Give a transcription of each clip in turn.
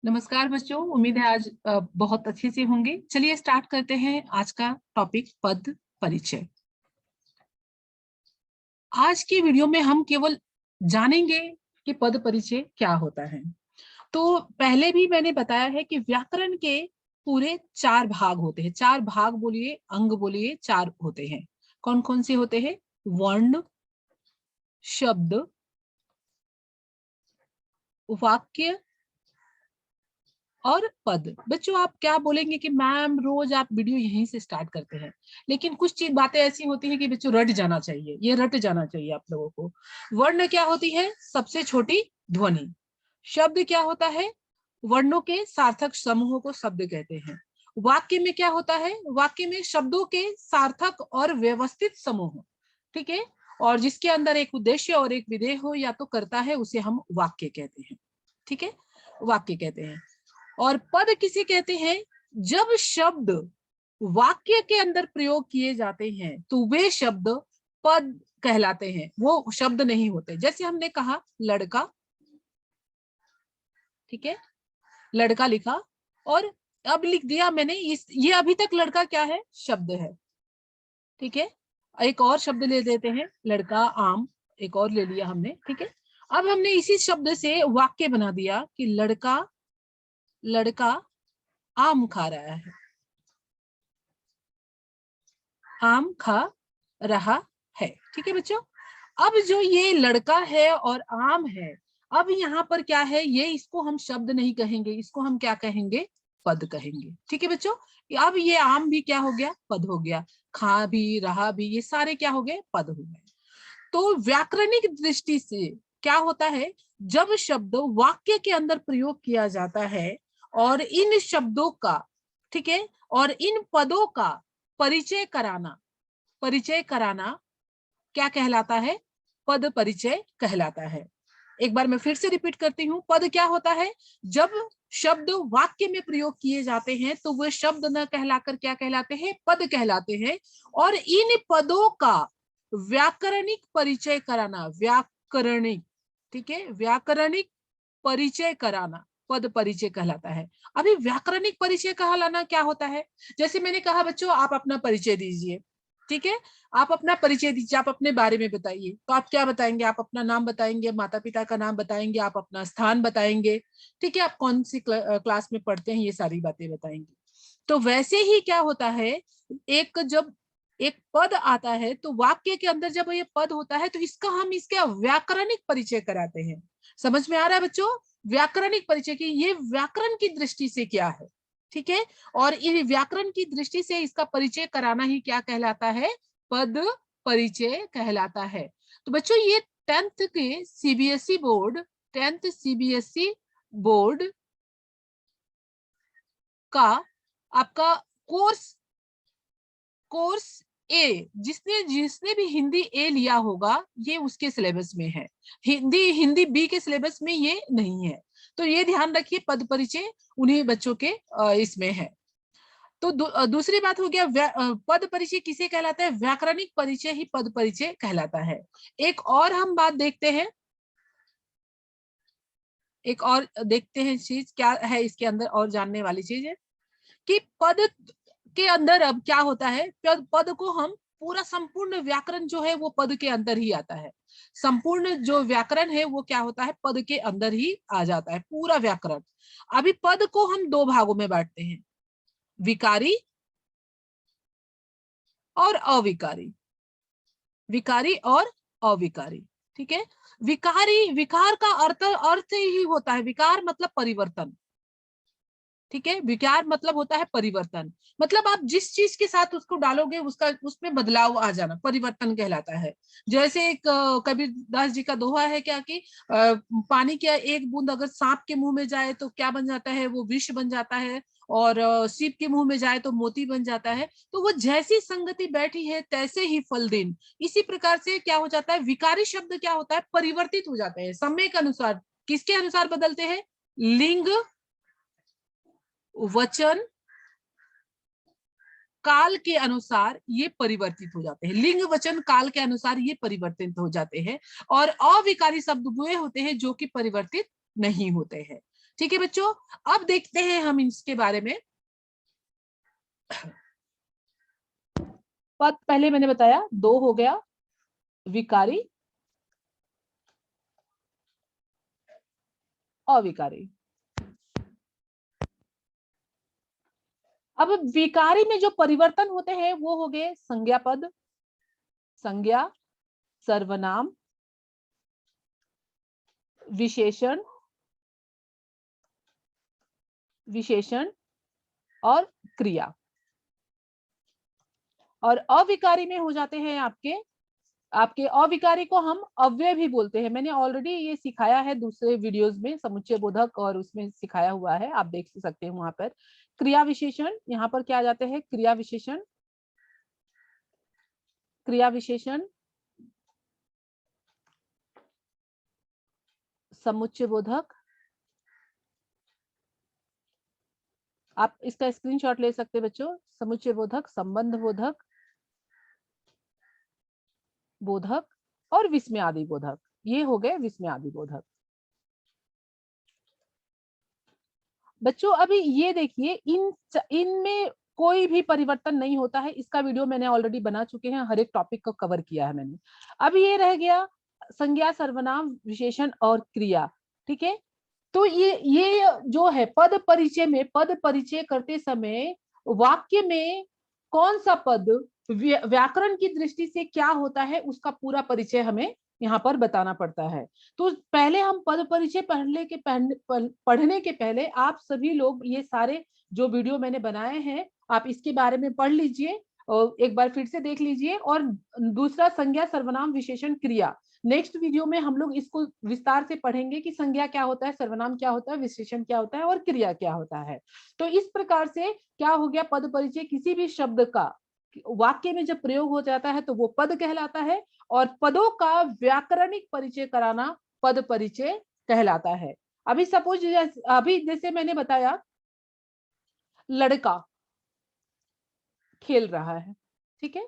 नमस्कार बच्चों, उम्मीद है आज बहुत अच्छे से होंगे। चलिए स्टार्ट करते हैं आज का टॉपिक पद परिचय। आज की वीडियो में हम केवल जानेंगे कि पद परिचय क्या होता है। तो पहले भी मैंने बताया है कि व्याकरण के पूरे 4 भाग होते हैं। 4 भाग बोलिए, अंग बोलिए, 4 होते हैं। कौन कौन से होते हैं? वर्ण, शब्द, वाक्य और पद। बच्चों आप क्या बोलेंगे कि मैम रोज आप वीडियो यहीं से स्टार्ट करते हैं, लेकिन कुछ चीज बातें ऐसी होती हैं कि बच्चों रट जाना चाहिए, ये रट जाना चाहिए आप लोगों को। वर्ण क्या होती है? सबसे छोटी ध्वनि। शब्द क्या होता है? वर्णों के सार्थक समूहों को शब्द कहते हैं। वाक्य में क्या होता है? वाक्य में शब्दों के सार्थक और व्यवस्थित समूह, ठीक है, और जिसके अंदर एक उद्देश्य और एक विधेय हो या तो करता है, उसे हम वाक्य कहते हैं। ठीक है, वाक्य कहते हैं। और पद किसे कहते हैं? जब शब्द वाक्य के अंदर प्रयोग किए जाते हैं तो वे शब्द पद कहलाते हैं, वो शब्द नहीं होते। जैसे हमने कहा लड़का, ठीक है, लड़का लिखा और अब लिख दिया मैंने ये अभी तक लड़का क्या है? शब्द है, ठीक है। एक और शब्द ले देते हैं, लड़का आम, एक और ले लिया हमने, ठीक है। अब हमने इसी शब्द से वाक्य बना दिया कि लड़का लड़का आम खा रहा है, आम खा रहा है, ठीक है बच्चों। अब जो ये लड़का है और आम है, अब यहाँ पर क्या है? ये इसको हम शब्द नहीं कहेंगे, इसको हम क्या कहेंगे? पद कहेंगे, ठीक है बच्चों। अब ये आम भी क्या हो गया? पद हो गया। खा भी, रहा भी, ये सारे क्या हो गए? पद हो गए। तो व्याकरणिक दृष्टि से क्या होता है? जब शब्द वाक्य के अंदर प्रयोग किया जाता है और इन शब्दों का, ठीक है, और इन पदों का परिचय कराना, परिचय कराना क्या कहलाता है? पद परिचय कहलाता है। एक बार मैं फिर से रिपीट करती हूँ, पद क्या होता है? जब शब्द वाक्य में प्रयोग किए जाते हैं तो वे शब्द न कहलाकर क्या कहलाते हैं? पद कहलाते हैं। और इन पदों का व्याकरणिक परिचय कराना, व्याकरणिक, ठीक है, व्याकरणिक परिचय कराना पद परिचय कहलाता है। अभी व्याकरणिक परिचय कहलाना क्या होता है? जैसे मैंने कहा बच्चों, आप अपना परिचय दीजिए, ठीक है, आप अपना परिचय दीजिए, आप अपने बारे में बताइए। तो आप क्या बताएंगे? आप अपना नाम बताएंगे, माता पिता का नाम बताएंगे, आप अपना स्थान बताएंगे, ठीक है, आप कौन सी क्लास में पढ़ते हैं, ये सारी बातें बताएंगे। तो वैसे ही क्या होता है, एक जब एक पद आता है तो वाक्य के अंदर जब ये पद होता है तो इसका हम इसका व्याकरणिक परिचय कराते हैं। समझ में आ रहा है बच्चों? व्याकरणिक परिचय की ये व्याकरण की दृष्टि से क्या है, ठीक है, और ये व्याकरण की दृष्टि से इसका परिचय कराना ही क्या कहलाता है? पद परिचय कहलाता है। तो बच्चों ये 10th के CBSE board, 10th CBSE board का आपका कोर्स, कोर्स ए, जिसने जिसने भी हिंदी ए लिया होगा ये उसके सिलेबस में है। हिंदी हिंदी बी के सिलेबस में ये नहीं है। तो ये ध्यान रखिए, पद परिचय उन्हीं बच्चों के इसमें है। तो दूसरी बात हो गया पद परिचय किसे कहलाता है? व्याकरणिक परिचय ही पद परिचय कहलाता है। एक और हम बात देखते हैं, एक और देखते हैं चीज क्या है इसके अंदर, और जानने वाली चीज है कि पद के अंदर अब क्या होता है? पद को हम पूरा संपूर्ण व्याकरण जो है वो पद के अंदर ही आता है। संपूर्ण जो व्याकरण है वो क्या होता है? पद के अंदर ही आ जाता है, पूरा व्याकरण। अभी पद को हम 2 भागों में बांटते हैं, विकारी और अविकारी, विकारी और अविकारी, ठीक है। विकारी, विकार का अर्थ अर्थ ही होता है, विकार मतलब परिवर्तन, ठीक है, विकार मतलब होता है परिवर्तन। मतलब आप जिस चीज के साथ उसको डालोगे उसका उसमें बदलाव आ जाना परिवर्तन कहलाता है। जैसे एक कबीरदास जी का दोहा है क्या कि पानी का एक बूंद अगर सांप के मुंह में जाए तो क्या बन जाता है? वो विष बन जाता है। और सीप के मुंह में जाए तो मोती बन जाता है। तो वो जैसी संगति बैठी है तैसे ही फल देन। इसी प्रकार से क्या हो जाता है? विकारी शब्द क्या होता है? परिवर्तित हो जाते हैं समय के अनुसार। किसके अनुसार बदलते हैं? लिंग, वचन, काल के अनुसार ये परिवर्तित हो जाते हैं। लिंग वचन काल के अनुसार ये परिवर्तित हो जाते हैं। और अविकारी शब्द वे होते हैं जो कि परिवर्तित नहीं होते हैं। ठीक है बच्चों, अब देखते हैं हम इसके बारे में। पद पहले मैंने बताया दो हो गया, विकारी, अविकारी। अब विकारी में जो परिवर्तन होते हैं वो हो गए संज्ञा पद, संज्ञा, सर्वनाम, विशेषण, विशेषण और क्रिया। और अविकारी में हो जाते हैं आपके आपके अविकारी को हम अव्यय भी बोलते हैं। मैंने ऑलरेडी ये सिखाया है दूसरे वीडियोस में, समुच्चय बोधक और उसमें सिखाया हुआ है, आप देख सकते हैं वहां पर। क्रिया विशेषण, यहाँ पर क्या आ जाते हैं, क्रिया विशेषण, क्रिया विशेषण, समुच्चय बोधक। आप इसका स्क्रीनशॉट ले सकते हैं बच्चों। समुच्चय बोधक, संबंध बोधक, बोधक और विस्मयादि बोधक, ये हो गए विस्मयादि बोधक। बच्चों अभी ये देखिए, इनमें कोई भी परिवर्तन नहीं होता है। इसका वीडियो मैंने ऑलरेडी बना चुके हैं, हर एक टॉपिक को कवर किया है मैंने। अब ये रह गया संज्ञा, सर्वनाम, विशेषण और क्रिया। ठीक है, तो ये जो है पद परिचय में, पद परिचय करते समय वाक्य में कौन सा पद व्याकरण की दृष्टि से क्या होता है, उसका पूरा परिचय हमें यहाँ पर बताना पड़ता है। तो पहले हम पद परिचय पढ़ने के पहले आप सभी लोग ये सारे जो वीडियो मैंने बनाए हैं, आप इसके बारे में पढ़ लीजिए और एक बार फिर से देख लीजिए। और दूसरा संज्ञा, सर्वनाम, विशेषण, क्रिया, नेक्स्ट वीडियो में हम लोग इसको विस्तार से पढ़ेंगे कि संज्ञा क्या होता है, सर्वनाम क्या होता है, विशेषण क्या होता है और क्रिया क्या होता है। तो इस प्रकार से क्या हो गया, पद परिचय किसी भी शब्द का वाक्य में जब प्रयोग हो जाता है तो वो पद कहलाता है, और पदों का व्याकरणिक परिचय कराना पद परिचय कहलाता है। अभी सपोज, अभी जैसे मैंने बताया लड़का खेल रहा है, ठीक है,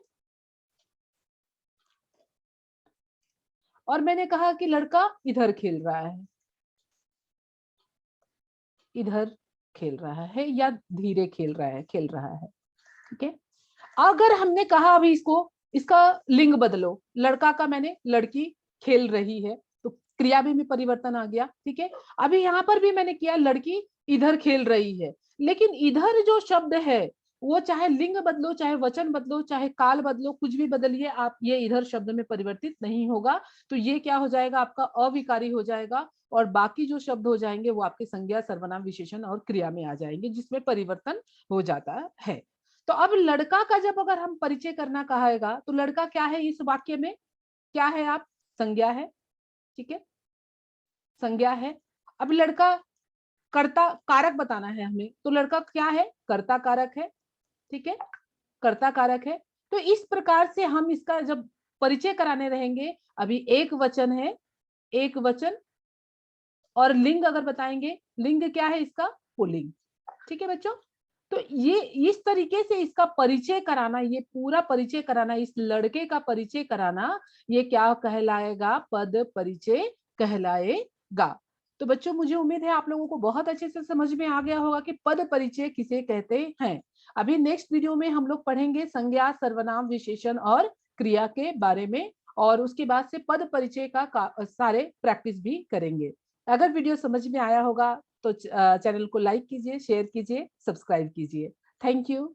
और मैंने कहा कि लड़का इधर खेल रहा है, इधर खेल रहा है या धीरे खेल रहा है, ठीक है। अगर हमने कहा अभी इसका लिंग बदलो, लड़का का मैंने लड़की खेल रही है, तो क्रिया में परिवर्तन आ गया, ठीक है। अभी यहाँ पर भी मैंने किया लड़की इधर खेल रही है, लेकिन इधर जो शब्द है वो चाहे लिंग बदलो, चाहे वचन बदलो, चाहे काल बदलो, कुछ भी बदलिए आप, ये इधर शब्द में परिवर्तित नहीं होगा। तो ये क्या हो जाएगा, आपका अविकारी हो जाएगा, और बाकी जो शब्द हो जाएंगे वो आपके संज्ञा, सर्वनाम, विशेषण और क्रिया में आ जाएंगे, जिसमें परिवर्तन हो जाता है। तो अब लड़का का जब अगर हम परिचय करना कहेगा तो लड़का क्या है इस वाक्य में, क्या है आप, संज्ञा है, ठीक है, संज्ञा है। अब लड़का कर्ता कारक बताना है हमें, तो लड़का क्या है, कर्ता कारक है, ठीक है, कर्ता कारक है। तो इस प्रकार से हम इसका जब परिचय कराने रहेंगे, अभी एक वचन है, एक वचन, और लिंग अगर बताएंगे, लिंग क्या है इसका, पुल्लिंग, ठीक है बच्चों। तो ये इस तरीके से इसका परिचय कराना, ये पूरा परिचय कराना, इस लड़के का परिचय कराना, ये क्या कहलाएगा, पद परिचय कहलाएगा। तो बच्चों मुझे उम्मीद है आप लोगों को बहुत अच्छे से समझ में आ गया होगा कि पद परिचय किसे कहते हैं। अभी नेक्स्ट वीडियो में हम लोग पढ़ेंगे संज्ञा, सर्वनाम, विशेषण और क्रिया के बारे में, और उसके बाद से पद परिचय का सारे प्रैक्टिस भी करेंगे। अगर वीडियो समझ में आया होगा तो चैनल को लाइक कीजिए, शेयर कीजिए, सब्सक्राइब कीजिए। Thank you.